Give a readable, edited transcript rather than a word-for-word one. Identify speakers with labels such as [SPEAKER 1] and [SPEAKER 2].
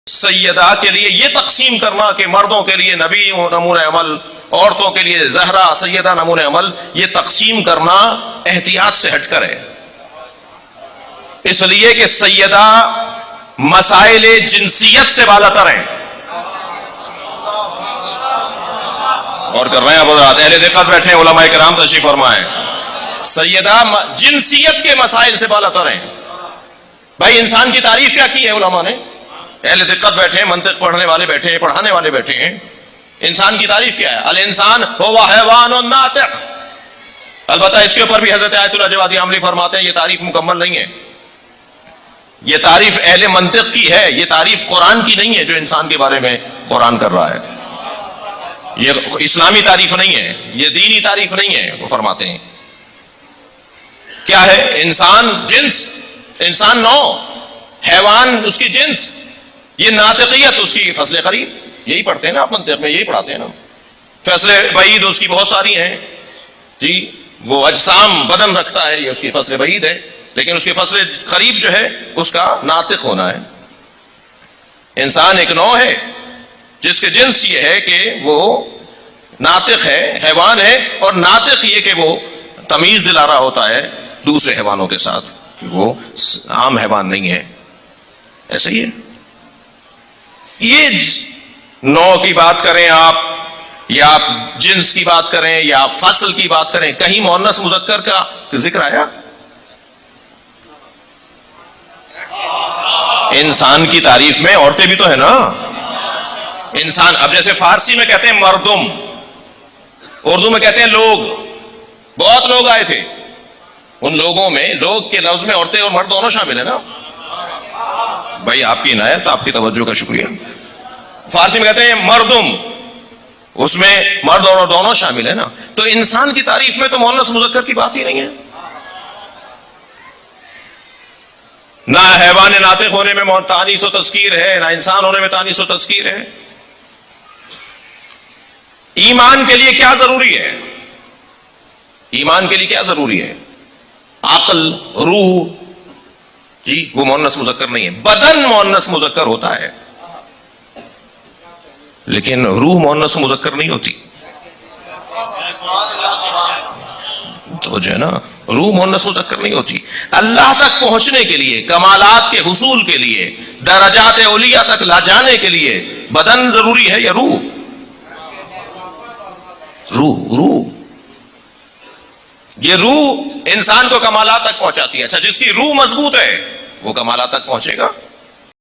[SPEAKER 1] سیدہ کے لیے یہ تقسیم کرنا کہ مردوں کے لیے نبی نمونہ عمل، عورتوں کے لیے زہرا سیدہ نمونہ عمل، یہ تقسیم کرنا احتیاط سے ہٹ کر ہے، اس لیے کہ سیدہ مسائل جنسیت سے بالا تر ہیں۔ اور کر رہے ہیں اب حضرات اہل دقت بیٹھے ہیں، علماء کرام تشریف فرمائیں، سیدہ جنسیت کے مسائل سے بالا تر ہیں۔ بھائی انسان کی تعریف کیا کی ہے علماء نے؟ اہل دقت بیٹھے ہیں، منطق پڑھنے والے بیٹھے ہیں، پڑھانے والے بیٹھے ہیں، انسان کی تعریف کیا ہے؟ الانسان هو حیوان ناطق۔ البتہ اس کے اوپر بھی حضرت آیت اللہ جوادی عاملی فرماتے ہیں یہ تعریف مکمل نہیں ہے، یہ تعریف اہل منطق کی ہے، یہ تعریف قرآن کی نہیں ہے جو انسان کے بارے میں قرآن کر رہا ہے، یہ اسلامی تعریف نہیں ہے، یہ دینی تعریف نہیں ہے۔ وہ فرماتے ہیں کیا ہے؟ انسان جنس، انسان نوع، حیوان اس کی جنس، یہ ناطقیت اس کی فصل قریب، یہی پڑھتے ہیں نا آپ منطق میں، یہی پڑھاتے ہیں نا۔ فصل بعید اس کی بہت ساری ہیں جی، وہ اجسام بدن رکھتا ہے، یہ اس کی فصل بعید ہے، لیکن اس کی فصل قریب جو ہے اس کا ناطق ہونا ہے۔ انسان ایک نوع ہے جس کے جنس یہ ہے کہ وہ ناطق ہے، حیوان ہے، اور ناطق یہ کہ وہ تمیز دلا رہا ہوتا ہے دوسرے حیوانوں کے ساتھ، وہ عام حیوان نہیں ہے۔ ایسے ہی ہے، یہ نوع کی بات کریں آپ، یا آپ جنس کی بات کریں، یا آپ فصل کی بات کریں، کہیں مؤنث مذکر کا ذکر آیا؟ انسان کی تعریف میں عورتیں بھی تو ہے نا۔ انسان، اب جیسے فارسی میں کہتے ہیں مردم، اردو میں کہتے ہیں لوگ، بہت لوگ آئے تھے، ان لوگوں میں لوگ کے لفظ میں عورتیں اور مرد دونوں شامل ہیں نا۔ بھائی آپ کی عنایت، آپ کی توجہ کا شکریہ۔ فارسی میں کہتے ہیں مردم، اس میں مرد اور دونوں شامل ہیں نا۔ تو انسان کی تعریف میں تو مؤنث مذکر کی بات ہی نہیں ہے، نہ حیوان ناطق ہونے میں تانیث و تذکیر ہے، نہ انسان ہونے میں تانیث و تذکیر ہے۔ ایمان کے لیے کیا ضروری ہے؟ ایمان کے لیے کیا ضروری ہے؟ عقل، روح، جی وہ مؤنث مذکر نہیں ہے۔ بدن مؤنث مذکر ہوتا ہے لیکن روح مؤنث مذکر نہیں ہوتی، تو جو ہے نا روح مؤنث مذکر نہیں ہوتی۔ اللہ تک پہنچنے کے لیے، کمالات کے حصول کے لیے، درجات اولیاء تک لا جانے کے لیے بدن ضروری ہے یا روح؟ روح، یہ روح انسان کو کمالات تک پہنچاتی ہے۔ اچھا، جس کی روح مضبوط ہے وہ کمالات تک پہنچے گا۔